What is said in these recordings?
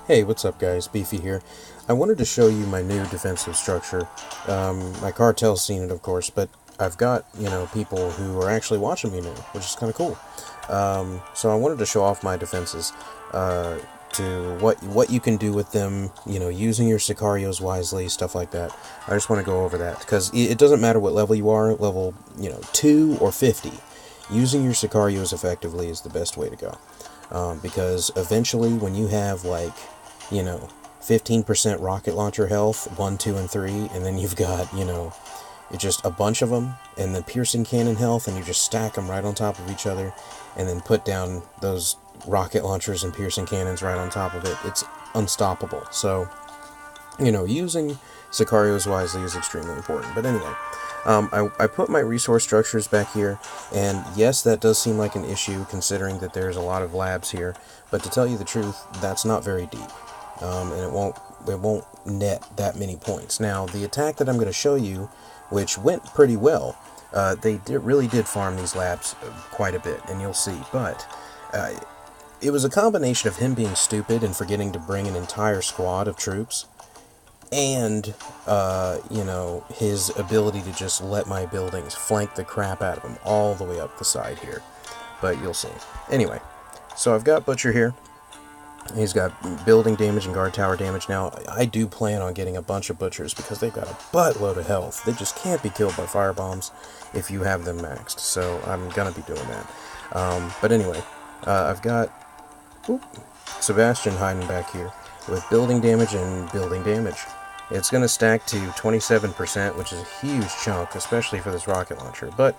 Hey, what's up guys? Beefy here. I wanted to show you my new defensive structure. My cartel's seen it, of course, but I've got, people who are actually watching me now, which is kind of cool. So I wanted to show off my defenses, to what you can do with them, using your Sicarios wisely, stuff like that. I just want to go over that, because it doesn't matter what level you are, level, 2 or 50. Using your Sicarios effectively is the best way to go. Because eventually when you have 15% rocket launcher health, 1, 2, and 3, and then you've got, it's just a bunch of them, and the piercing cannon health, and you just stack them right on top of each other, and then put down those rocket launchers and piercing cannons right on top of it. It's unstoppable. So, using Sicarios wisely is extremely important. But anyway, I put my resource structures back here, and yes, that does seem like an issue considering that there's a lot of labs here, but to tell you the truth, that's not very deep, and it won't net that many points. Now, the attack that I'm going to show you, which went pretty well, they really did farm these labs quite a bit, and you'll see, but it was a combination of him being stupid and forgetting to bring an entire squad of troops, and, his ability to just let my buildings flank the crap out of him all the way up the side here. But you'll see. Anyway, so I've got Butcher here. He's got building damage and guard tower damage. Now, I do plan on getting a bunch of Butchers because they've got a buttload of health. They just can't be killed by firebombs if you have them maxed, so I'm going to be doing that. But anyway, I've got Sebastian hiding back here with building damage and building damage. It's going to stack to 27%, which is a huge chunk, especially for this rocket launcher, but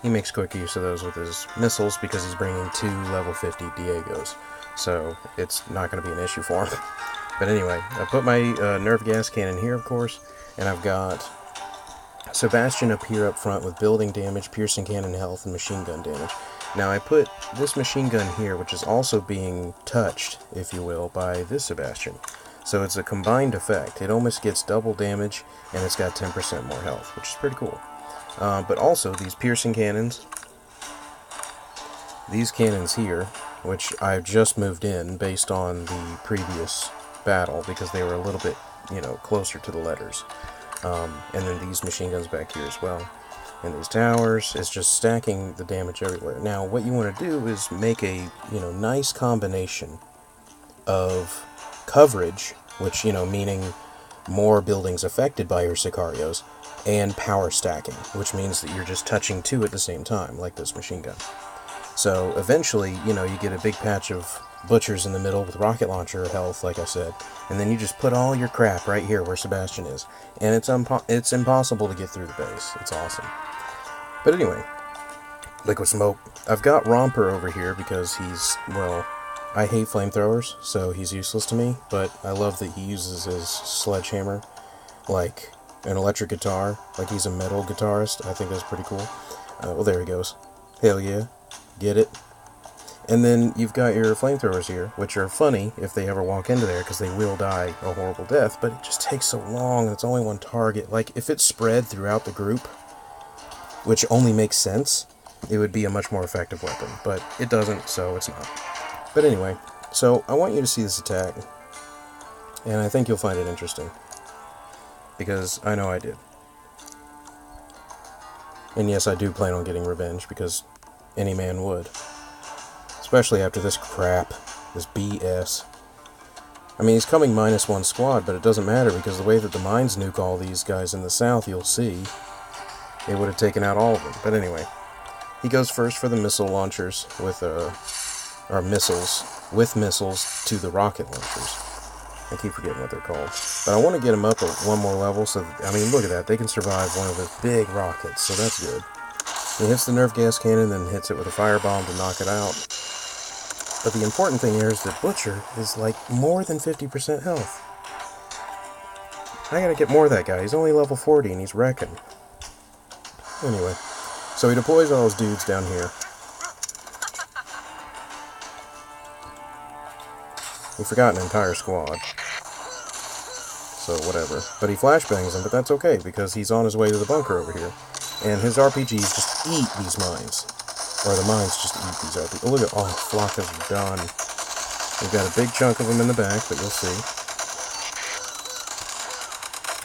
he makes quick use of those with his missiles because he's bringing 2 level 50 Diegos, so it's not going to be an issue for him. But anyway, I put my nerve gas cannon here, of course, and I've got Sebastian up here up front with building damage, piercing cannon health, and machine gun damage. Now I put this machine gun here, which is also being touched, if you will, by this Sebastian. So it's a combined effect. It almost gets double damage, and it's got 10% more health, which is pretty cool. But also, these piercing cannons, these cannons here, which I've just moved in based on the previous battle, because they were a little bit, closer to the letters. And then these machine guns back here as well. And these towers, it's just stacking the damage everywhere. Now, what you want to do is make a, nice combination of coverage, which, meaning more buildings affected by your Sicarios, and power stacking, which means that you're just touching 2 at the same time, like this machine gun. So eventually, you get a big patch of Butchers in the middle with rocket launcher health, like I said, and then you just put all your crap right here where Sebastian is, and it's impossible to get through the base. It's awesome. But anyway, Liquid Smoke. I've got Romper over here because he's, I hate flamethrowers, so he's useless to me, but I love that he uses his sledgehammer like an electric guitar, like he's a metal guitarist. I think that's pretty cool. Well, there he goes. Hell yeah. Get it? And then you've got your flamethrowers here, which are funny if they ever walk into there, because they will die a horrible death, but it just takes so long, it's only one target. Like, if it's spread throughout the group, which only makes sense, it would be a much more effective weapon, but it doesn't, so it's not. But anyway, so I want you to see this attack, and I think you'll find it interesting, because I know I did. And yes, I do plan on getting revenge, because any man would. Especially after this crap, this BS. I mean, he's coming -1 squad, but it doesn't matter, because the way that the mines nuke all these guys in the south, you'll see, it would have taken out all of them. But anyway, he goes first for the missile launchers with, or missiles, with missiles to the rocket launchers. I keep forgetting what they're called. But I want to get them up at 1 more level, so, I mean, look at that, they can survive one of the big rockets, so that's good. He hits the nerve gas cannon, then hits it with a firebomb to knock it out. But the important thing here is that Butcher is like more than 50% health. I gotta get more of that guy. He's only level 40 and he's wrecking. Anyway, so he deploys all his dudes down here. He forgot an entire squad. So whatever. But he flashbangs them, but that's okay because he's on his way to the bunker over here. And his RPGs just eat these mines. Or the mines just eat these RPGs. Oh, look at all the flock is done. We've got a big chunk of them in the back, but you'll see.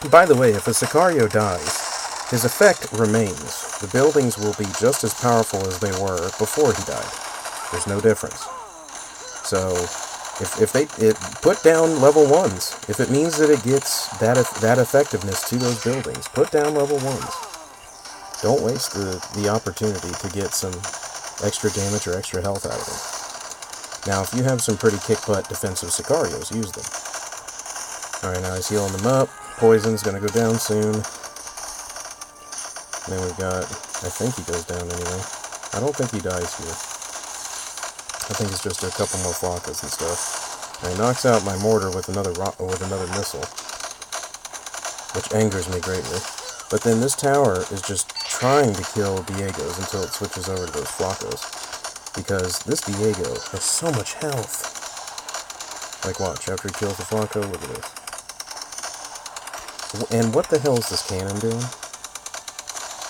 By the way, if a Sicario dies, his effect remains. The buildings will be just as powerful as they were before he died. There's no difference. So, if they put down level 1s, if it means that it gets that effectiveness to those buildings, put down level 1s. Don't waste the opportunity to get some extra damage or extra health out of them. Now, if you have some pretty kick-butt defensive Sicarios, use them. Alright, now he's healing them up. Poison's gonna go down soon. Then we've got... I think he goes down anyway. I don't think he dies here. I think it's just a couple more flockas and stuff. And he knocks out my mortar with another missile, which angers me greatly. But then this tower is just trying to kill Diego's until it switches over to those flockas. Because this Diego has so much health. Like, watch, after he kills the flocko, look at this. And what the hell is this cannon doing?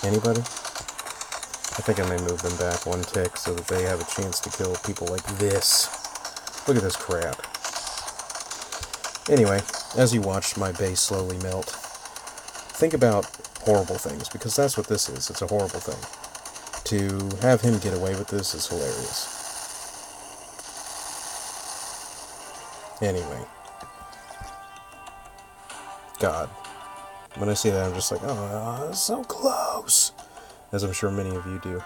Anybody? I think I may move them back one tick so that they have a chance to kill people like this. Look at this crap. Anyway, as you watch my base slowly melt, think about horrible things, because that's what this is. It's a horrible thing. To have him get away with this is hilarious. Anyway. God. When I see that, I'm just like, oh, so close! As I'm sure many of you do.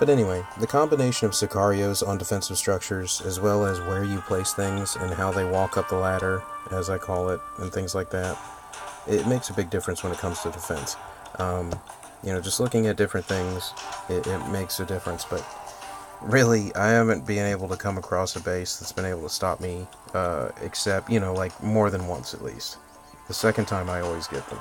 But anyway, the combination of Sicarios on defensive structures, as well as where you place things and how they walk up the ladder, as I call it, and things like that, it makes a big difference when it comes to defense. You know, just looking at different things, it makes a difference, but really, I haven't been able to come across a base that's been able to stop me, except, you know, like, more than once at least. The second time I always get them,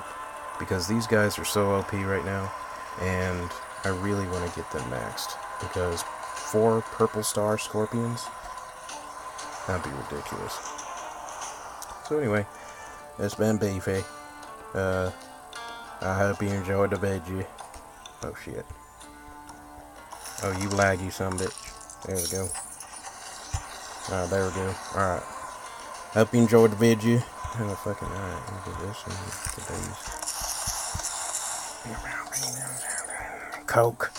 because these guys are so OP right now, and I really want to get them maxed, because 4 purple star scorpions, that'd be ridiculous. So anyway, it's been beefy. I hope you enjoyed the video. Oh shit. Oh, you laggy son bitch. There we go. Alright, there we go. Alright. Hope you enjoyed the video. Oh, fucking alright. Look at this and the bees. Coke.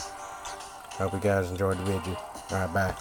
Hope you guys enjoyed the video. Alright, bye.